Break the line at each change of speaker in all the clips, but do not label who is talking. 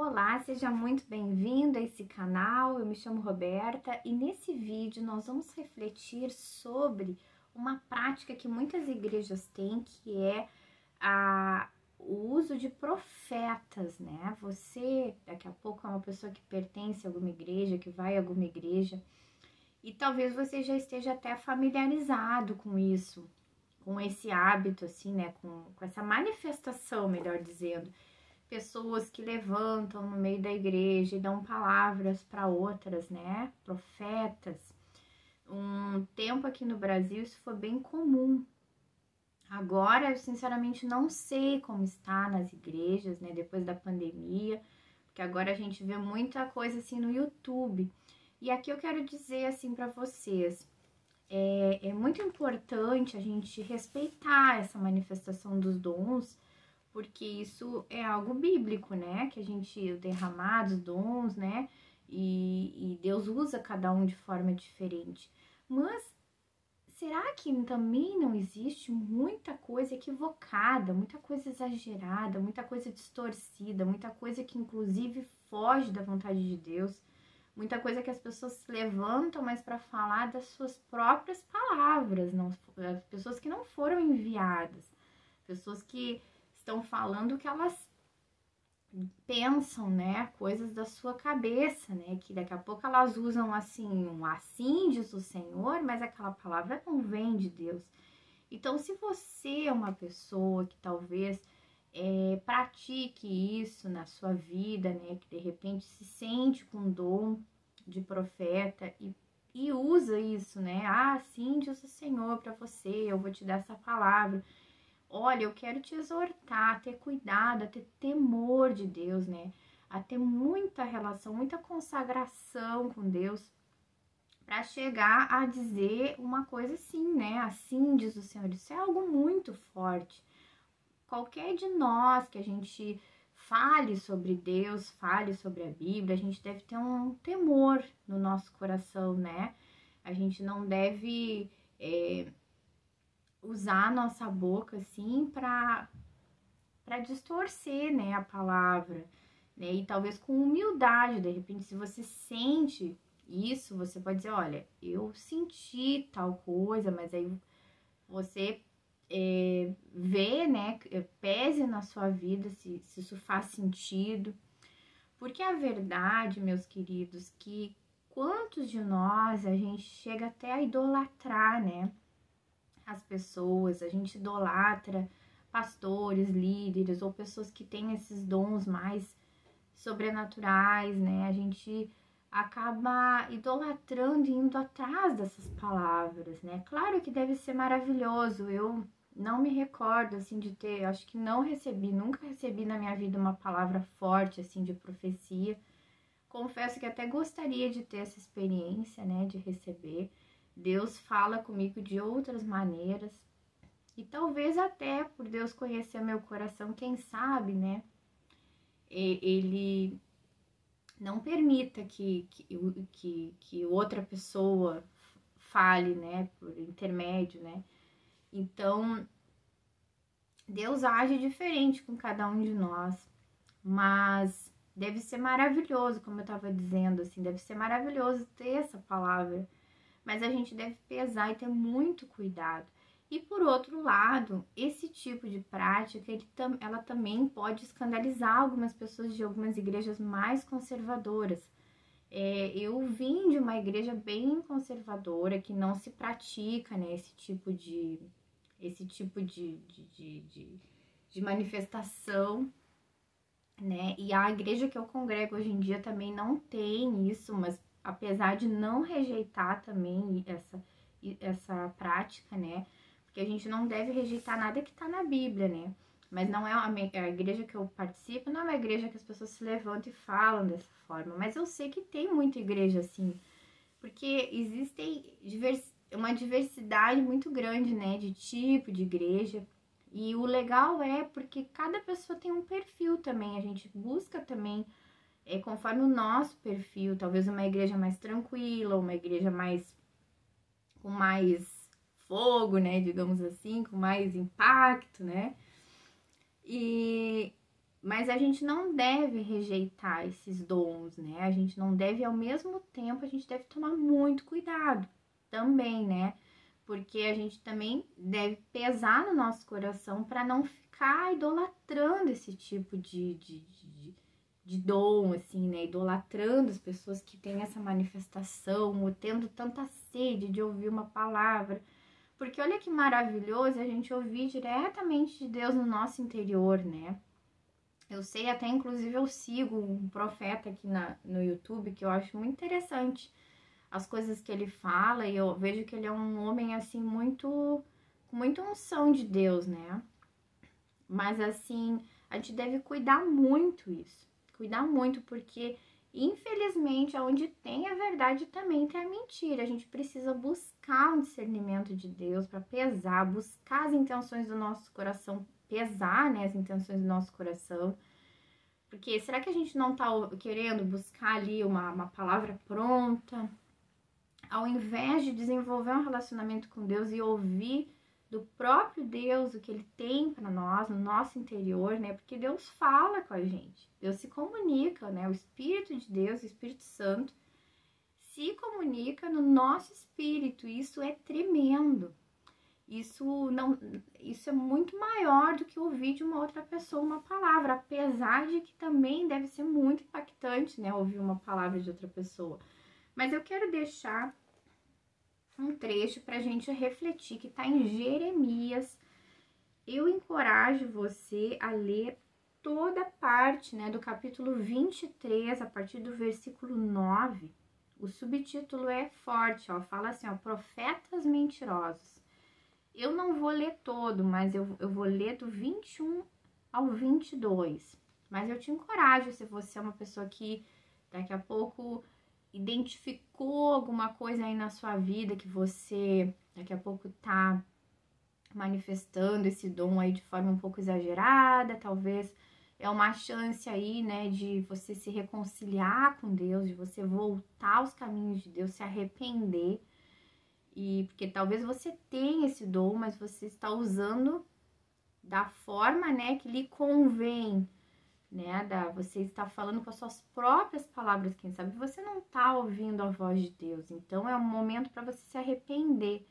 Olá, seja muito bem-vindo a esse canal. Eu me chamo Roberta e nesse vídeo nós vamos refletir sobre uma prática que muitas igrejas têm, que é o uso de profetas, né? Você, daqui a pouco, é uma pessoa que pertence a alguma igreja, que vai a alguma igreja, e talvez você já esteja até familiarizado com isso, com esse hábito, assim, né? Com essa manifestação, melhor dizendo. Pessoas que levantam no meio da igreja e dão palavras para outras, né? Profetas. Um tempo aqui no Brasil isso foi bem comum. Agora, eu sinceramente não sei como está nas igrejas, né? Depois da pandemia, porque agora a gente vê muita coisa assim no YouTube. E aqui eu quero dizer assim para vocês, é muito importante a gente respeitar essa manifestação dos dons, porque isso é algo bíblico, né? Que a gente, derramar os dons, né? E Deus usa cada um de forma diferente. Mas será que também não existe muita coisa equivocada, muita coisa exagerada, muita coisa distorcida, muita coisa que inclusive foge da vontade de Deus? Muita coisa que as pessoas se levantam, mas para falar das suas próprias palavras, não, as pessoas que não foram enviadas, pessoas que estão falando o que elas pensam, né? Coisas da sua cabeça, né? Que daqui a pouco elas usam assim diz o Senhor, mas aquela palavra não vem de Deus. Então, se você é uma pessoa que talvez pratique isso na sua vida, né? Que de repente se sente com dom de profeta e usa isso, né? Ah, assim diz o Senhor para você, eu vou te dar essa palavra. Olha, eu quero te exortar a ter cuidado, a ter temor de Deus, né? A ter muita relação, muita consagração com Deus, para chegar a dizer uma coisa assim, né? Assim diz o Senhor. Isso é algo muito forte. Qualquer de nós que a gente fale sobre Deus, fale sobre a Bíblia, a gente deve ter um temor no nosso coração, né? A gente não deve usar a nossa boca assim para distorcer, né, a palavra, né? E talvez com humildade, de repente, se você sente isso, você pode dizer, olha, eu senti tal coisa, mas aí você vê, né, pese na sua vida se isso faz sentido. Porque a verdade, meus queridos, que quantos de nós a gente chega até a idolatrar, né? As pessoas, a gente idolatra pastores, líderes ou pessoas que têm esses dons mais sobrenaturais, né? A gente acaba idolatrando e indo atrás dessas palavras, né? Claro que deve ser maravilhoso. Eu não me recordo assim de ter, acho que nunca recebi na minha vida uma palavra forte assim de profecia. Confesso que até gostaria de ter essa experiência, né, de receber. Deus fala comigo de outras maneiras. E talvez até por Deus conhecer meu coração, quem sabe, né? Ele não permita que outra pessoa fale, né? Por intermédio, né? Então, Deus age diferente com cada um de nós. Mas deve ser maravilhoso, como eu estava dizendo, assim, deve ser maravilhoso ter essa palavra. Mas a gente deve pesar e ter muito cuidado. E por outro lado, esse tipo de prática, ela também pode escandalizar algumas pessoas de algumas igrejas mais conservadoras. Eu vim de uma igreja bem conservadora, que não se pratica, né, esse tipo de manifestação, né? E a igreja que eu congrego hoje em dia também não tem isso, mas apesar de não rejeitar também essa prática, né? Porque a gente não deve rejeitar nada que tá na Bíblia, né? Mas não é a igreja que eu participo, não é uma igreja que as pessoas se levantam e falam dessa forma. Mas eu sei que tem muita igreja assim, porque existem uma diversidade muito grande, né? De tipo de igreja. E o legal é porque cada pessoa tem um perfil também. A gente busca também conforme o nosso perfil, talvez uma igreja mais tranquila, uma igreja com mais fogo, né, digamos assim, com mais impacto, né? E Mas a gente não deve rejeitar esses dons, né? A gente não deve, ao mesmo tempo, a gente deve tomar muito cuidado também, né? Porque a gente também deve pesar no nosso coração para não ficar idolatrando esse tipo de dom, assim, né? Idolatrando as pessoas que têm essa manifestação, ou tendo tanta sede de ouvir uma palavra. Porque olha que maravilhoso a gente ouvir diretamente de Deus no nosso interior, né? Eu sei até, inclusive, eu sigo um profeta aqui no YouTube que eu acho muito interessante as coisas que ele fala, e eu vejo que ele é um homem, assim, com muita unção de Deus, né? Mas, assim, a gente deve cuidar muito isso. Cuidar muito, porque, infelizmente, onde tem a verdade também tem a mentira. A gente precisa buscar um discernimento de Deus para pesar, buscar as intenções do nosso coração, pesar, né, as intenções do nosso coração. Porque será que a gente não tá querendo buscar ali uma palavra pronta? Ao invés de desenvolver um relacionamento com Deus e ouvir do próprio Deus o que Ele tem para nós, no nosso interior, né? Porque Deus fala com a gente, Deus se comunica, né? O Espírito de Deus, o Espírito Santo, se comunica no nosso espírito. Isso é tremendo. Isso é muito maior do que ouvir de uma outra pessoa uma palavra, apesar de que também deve ser muito impactante, né? Ouvir uma palavra de outra pessoa. Mas eu quero deixar um trecho para a gente refletir, que está em Jeremias. Eu encorajo você a ler toda a parte, né, do capítulo 23, a partir do versículo 9. O subtítulo é forte, ó, fala assim, ó, profetas mentirosos. Eu não vou ler todo, mas eu vou ler do 21 ao 22. Mas eu te encorajo, se você é uma pessoa que daqui a pouco identificou alguma coisa aí na sua vida, que você daqui a pouco tá manifestando esse dom aí de forma um pouco exagerada, talvez é uma chance aí, né, de você se reconciliar com Deus, de você voltar aos caminhos de Deus, se arrepender. E porque talvez você tenha esse dom, mas você está usando da forma, né, que lhe convém, né? Você está falando com as suas próprias palavras, quem sabe você não está ouvindo a voz de Deus. Então é um momento para você se arrepender.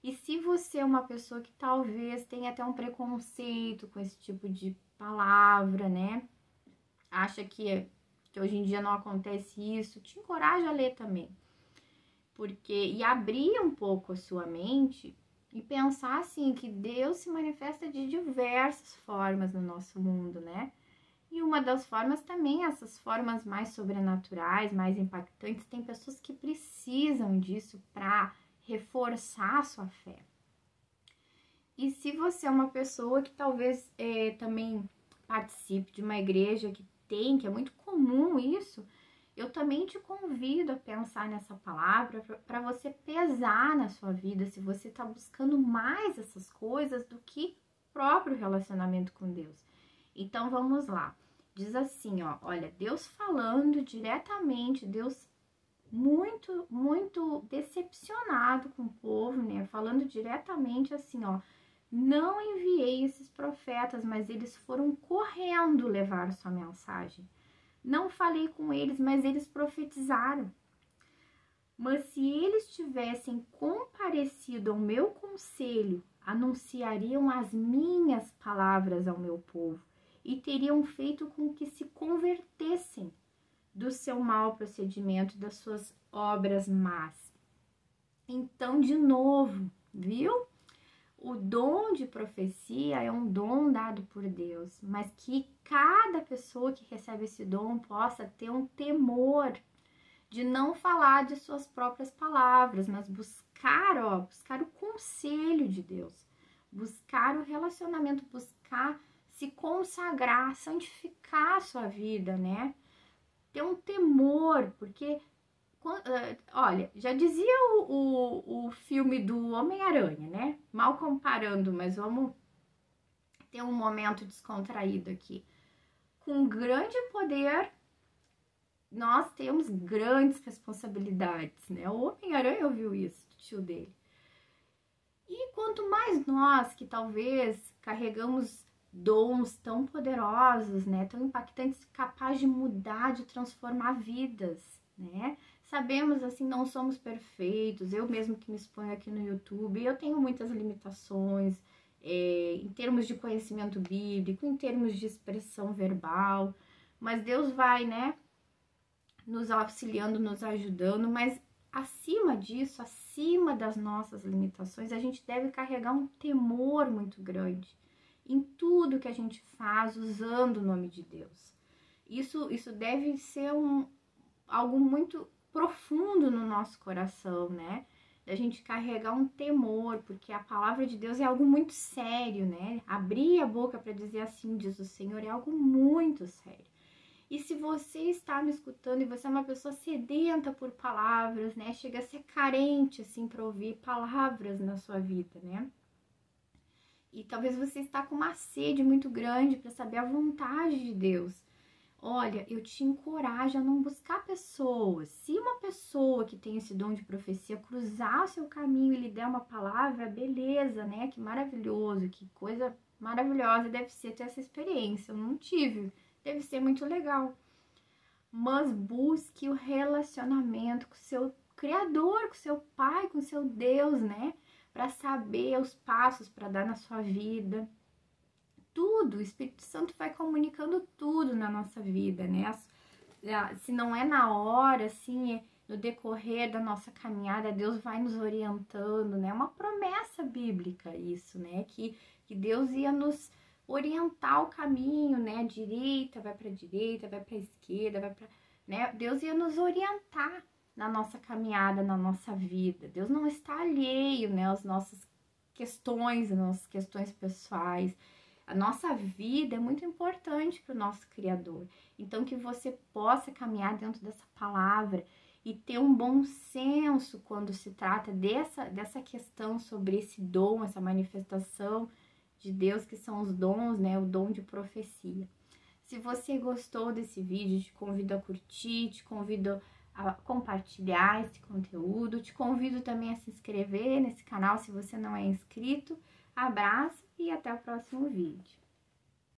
E se você é uma pessoa que talvez tenha até um preconceito com esse tipo de palavra, né? Acha que hoje em dia não acontece isso, te encorajo a ler também. E abrir um pouco a sua mente e pensar assim, que Deus se manifesta de diversas formas no nosso mundo, né? E uma das formas também, essas formas mais sobrenaturais, mais impactantes, tem pessoas que precisam disso para reforçar a sua fé. E se você é uma pessoa que talvez também participe de uma igreja que é muito comum isso, eu também te convido a pensar nessa palavra para você pesar na sua vida se você está buscando mais essas coisas do que próprio relacionamento com Deus. Então vamos lá. Diz assim, ó, olha, Deus falando diretamente, Deus muito, muito decepcionado com o povo, né? Falando diretamente assim, ó, não enviei esses profetas, mas eles foram correndo levar sua mensagem. Não falei com eles, mas eles profetizaram. Mas se eles tivessem comparecido ao meu conselho, anunciariam as minhas palavras ao meu povo e teriam feito com que se convertessem do seu mau procedimento, das suas obras más. Então, de novo, viu? O dom de profecia é um dom dado por Deus, mas que cada pessoa que recebe esse dom possa ter um temor de não falar de suas próprias palavras, mas buscar o conselho de Deus, buscar o relacionamento, buscar se consagrar, santificar a sua vida, né? Ter um temor, porque olha, já dizia o filme do Homem-Aranha, né? Mal comparando, mas vamos ter um momento descontraído aqui. Com grande poder, nós temos grandes responsabilidades, né? O Homem-Aranha ouviu isso do tio dele. E quanto mais nós, que talvez carregamos dons tão poderosos, né, tão impactantes, capazes de mudar, de transformar vidas, né? Sabemos, assim, não somos perfeitos, eu mesmo que me exponho aqui no YouTube, eu tenho muitas limitações, em termos de conhecimento bíblico, em termos de expressão verbal, mas Deus vai, né, nos auxiliando, nos ajudando, mas acima disso, acima das nossas limitações, a gente deve carregar um temor muito grande em tudo que a gente faz usando o nome de Deus. Isso deve ser algo muito profundo no nosso coração, né? Da gente carregar um temor, porque a palavra de Deus é algo muito sério, né? Abrir a boca para dizer assim, diz o Senhor, é algo muito sério. E se você está me escutando e você é uma pessoa sedenta por palavras, né? Chega a ser carente, assim, para ouvir palavras na sua vida, né? E talvez você está com uma sede muito grande para saber a vontade de Deus. Olha, eu te encorajo a não buscar pessoas. Se uma pessoa que tem esse dom de profecia cruzar o seu caminho e lhe der uma palavra, beleza, né? Que maravilhoso, que coisa maravilhosa deve ser ter essa experiência. Eu não tive. Deve ser muito legal. Mas busque o relacionamento com o seu Criador, com o seu Pai, com o seu Deus, né? Para saber os passos para dar na sua vida. Tudo, o Espírito Santo vai comunicando tudo na nossa vida, né? Se não é na hora, assim, no decorrer da nossa caminhada, Deus vai nos orientando, né? É uma promessa bíblica isso, né? Que Deus ia nos orientar o caminho, né? Direita, vai para direita, vai para esquerda, vai para, né? Deus ia nos orientar na nossa caminhada, na nossa vida. Deus não está alheio, né, às nossas questões, às nossas questões pessoais. A nossa vida é muito importante para o nosso Criador. Então, que você possa caminhar dentro dessa palavra e ter um bom senso quando se trata dessa questão sobre esse dom, essa manifestação de Deus, que são os dons, né? O dom de profecia. Se você gostou desse vídeo, te convido a curtir, te convido a compartilhar esse conteúdo, te convido também a se inscrever nesse canal se você não é inscrito. Abraço e até o próximo vídeo.